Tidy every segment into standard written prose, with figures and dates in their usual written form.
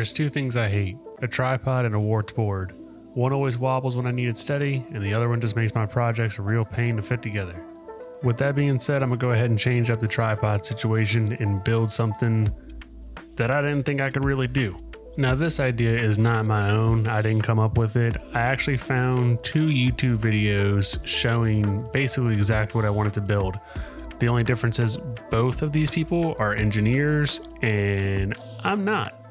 There's two things I hate, a tripod and a warped board. One always wobbles when I need it steady, and the other one just makes my projects a real pain to fit together. With that being said, I'm gonna go ahead and change up the tripod situation and build something that I didn't think I could really do. Now this idea is not my own, I didn't come up with it. I actually found 2 YouTube videos showing basically exactly what I wanted to build. The only difference is both of these people are engineers and I'm not.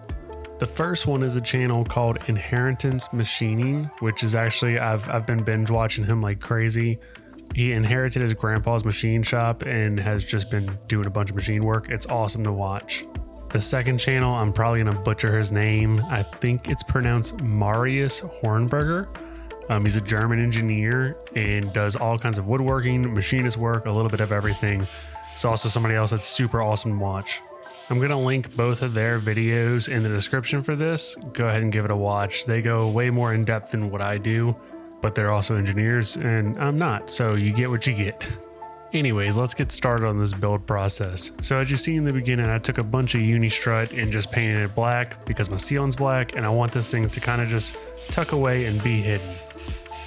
The first one is a channel called Inheritance Machining, which is actually, I've been binge watching him like crazy. He inherited his grandpa's machine shop and has just been doing a bunch of machine work. It's awesome to watch. The second channel, I'm probably gonna butcher his name. I think it's pronounced Marius Hornberger. He's a German engineer and does all kinds of woodworking, machinist work, a little bit of everything. It's also somebody else that's super awesome to watch. I'm gonna link both of their videos in the description for this. Go ahead and give it a watch. They go way more in depth than what I do, but they're also engineers and I'm not, so you get what you get. Anyways, let's get started on this build process. So as you see in the beginning, I took a bunch of uni-strut and just painted it black because my ceiling's black and I want this thing to kind of just tuck away and be hidden.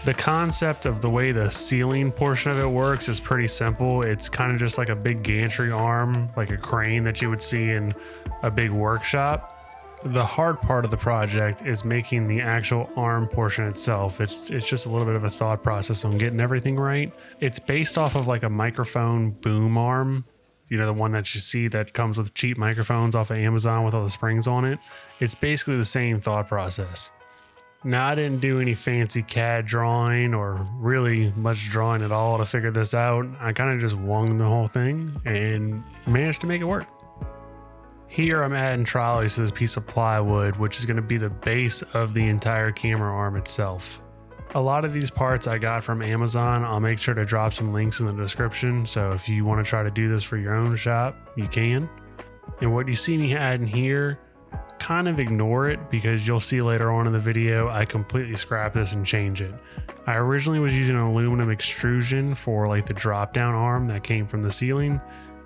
The concept of the way the ceiling portion of it works is pretty simple. It's kind of just like a big gantry arm, like a crane that you would see in a big workshop. The hard part of the project is making the actual arm portion itself. It's just a little bit of a thought process on getting everything right. It's based off of like a microphone boom arm. You know, the one that you see that comes with cheap microphones off of Amazon with all the springs on it. It's basically the same thought process. Now, I didn't do any fancy CAD drawing or really much drawing at all to figure this out. I kind of just wung the whole thing and managed to make it work. Here I'm adding trolleys to this piece of plywood, which is going to be the base of the entire camera arm itself. A lot of these parts I got from Amazon. I'll make sure to drop some links in the description, so if you want to try to do this for your own shop, you can. And what you see me adding here, kind of ignore it because you'll see later on in the video I completely scrap this and change it. I originally was using an aluminum extrusion for like the drop down arm that came from the ceiling,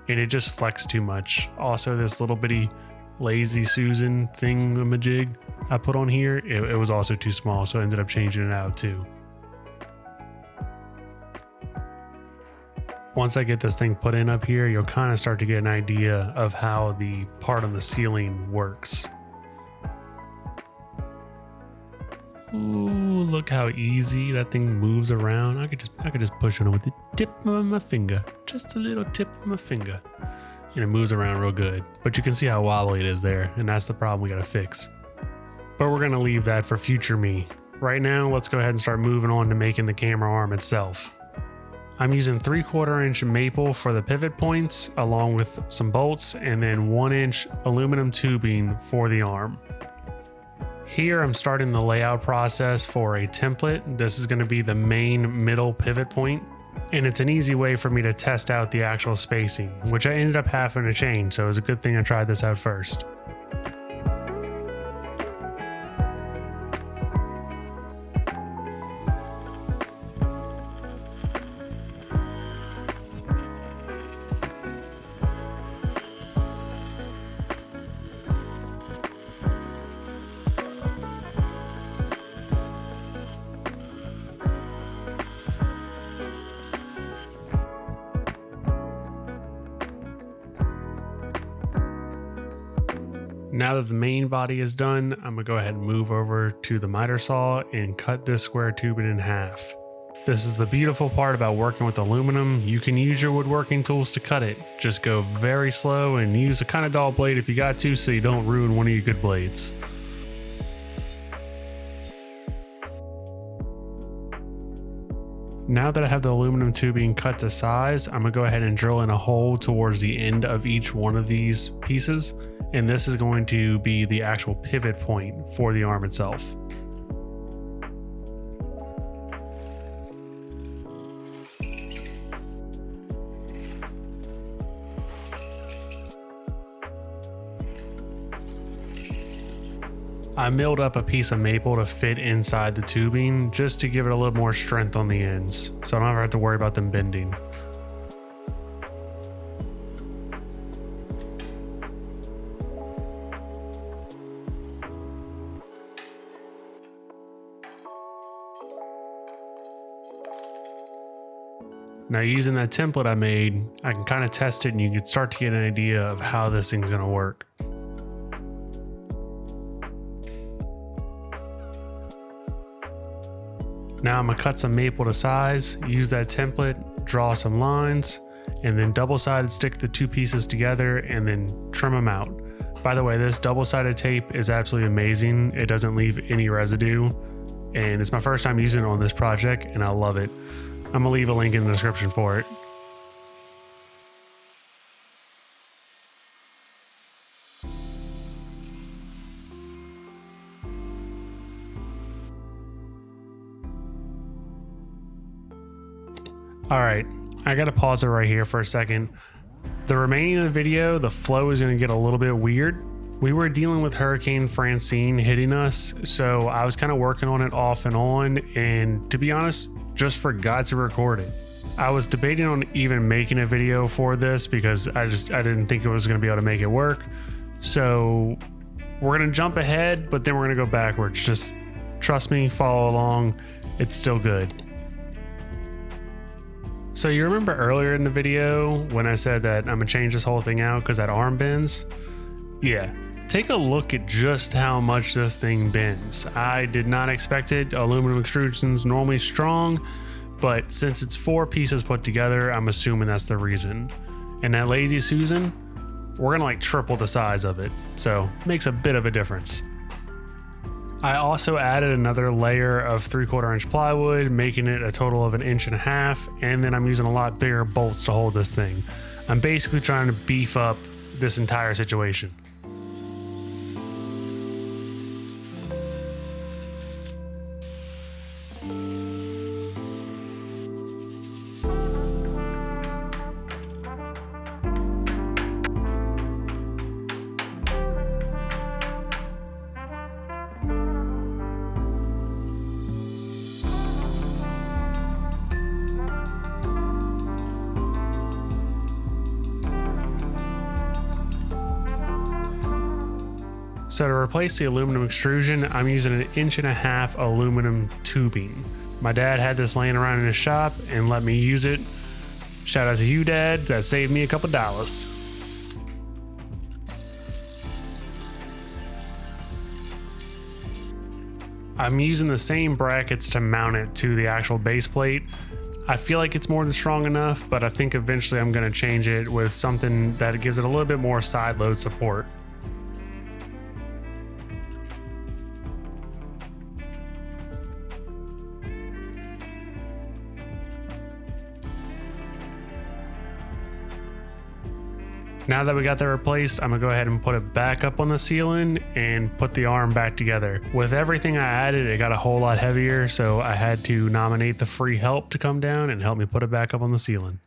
and it just flexed too much. Also, this little bitty Lazy Susan thingamajig I put on here, it was also too small, so I ended up changing it out too. Once I get this thing put in up here, you'll kind of start to get an idea of how the part on the ceiling works. Ooh, look how easy that thing moves around. I could just push on it with the tip of my finger. Just a little tip of my finger. And it moves around real good. But you can see how wobbly it is there, and that's the problem we gotta fix. But we're gonna leave that for future me. Right now, let's go ahead and start moving on to making the camera arm itself. I'm using 3/4 inch maple for the pivot points, along with some bolts, and then 1 inch aluminum tubing for the arm. Here I'm starting the layout process for a template. This is going to be the main middle pivot point, and it's an easy way for me to test out the actual spacing, which I ended up having to change, so it was a good thing I tried this out first. Now that the main body is done, I'm gonna go ahead and move over to the miter saw and cut this square tubing in half. This is the beautiful part about working with aluminum. You can use your woodworking tools to cut it. Just go very slow and use a kind of dull blade if you got to, so you don't ruin one of your good blades. Now that I have the aluminum tubing cut to size, I'm gonna go ahead and drill in a hole towards the end of each one of these pieces. And this is going to be the actual pivot point for the arm itself. I milled up a piece of maple to fit inside the tubing just to give it a little more strength on the ends, so I don't ever have to worry about them bending. Now using that template I made, I can kind of test it and you can start to get an idea of how this thing's gonna work. Now I'm gonna cut some maple to size, use that template, draw some lines, and then double-sided stick the two pieces together and then trim them out. By the way, this double-sided tape is absolutely amazing. It doesn't leave any residue, and it's my first time using it on this project and I love it. I'm gonna leave a link in the description for it. All right, I gotta pause it right here for a second. The remaining of the video, the flow is gonna get a little bit weird. We were dealing with Hurricane Francine hitting us, so I was kind of working on it off and on, and to be honest, just forgot to record it. I was debating on even making a video for this because I didn't think it was gonna be able to make it work. So we're gonna jump ahead, but then we're gonna go backwards. Just trust me, follow along, it's still good. So you remember earlier in the video when I said that I'm gonna change this whole thing out because that arm bends? Yeah, take a look at just how much this thing bends. I did not expect it. Aluminum extrusion's normally strong, but since it's 4 pieces put together, I'm assuming that's the reason. And that Lazy Susan, we're gonna like triple the size of it. So makes a bit of a difference. I also added another layer of 3/4 inch plywood, making it a total of 1.5 inches, and then I'm using a lot bigger bolts to hold this thing. I'm basically trying to beef up this entire situation. So to replace the aluminum extrusion, I'm using 1.5 inch aluminum tubing. My dad had this laying around in his shop and let me use it. Shout out to you, Dad, that saved me a couple dollars. I'm using the same brackets to mount it to the actual base plate. I feel like it's more than strong enough, but I think eventually I'm going to change it with something that gives it a little bit more side load support. Now that we got that replaced, I'm gonna go ahead and put it back up on the ceiling and put the arm back together. With everything I added, it got a whole lot heavier, so I had to nominate the free help to come down and help me put it back up on the ceiling.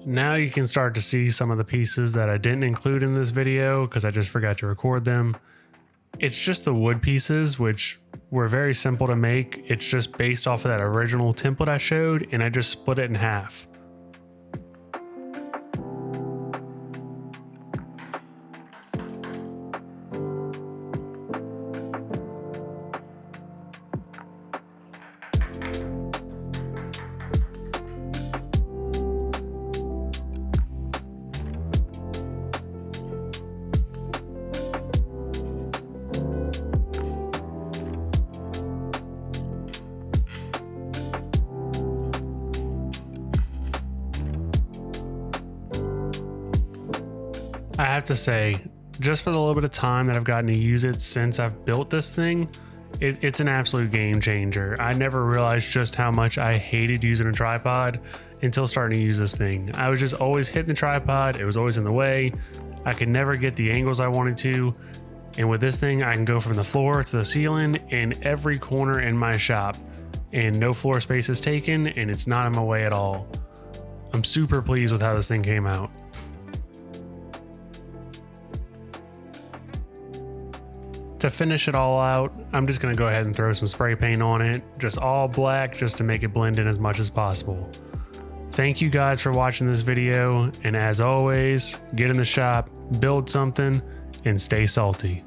Now you can start to see some of the pieces that I didn't include in this video because I just forgot to record them. It's just the wood pieces, which were very simple to make. It's just based off of that original template I showed, and I just split it in half. I have to say, just for the little bit of time that I've gotten to use it since I've built this thing, it's an absolute game changer. I never realized just how much I hated using a tripod until starting to use this thing. I was just always hitting the tripod. It was always in the way. I could never get the angles I wanted to. And with this thing, I can go from the floor to the ceiling in every corner in my shop, and no floor space is taken, and it's not in my way at all. I'm super pleased with how this thing came out. To finish it all out, I'm just going to go ahead and throw some spray paint on it, just all black, just to make it blend in as much as possible. Thank you guys for watching this video, and as always, get in the shop, build something, and stay salty.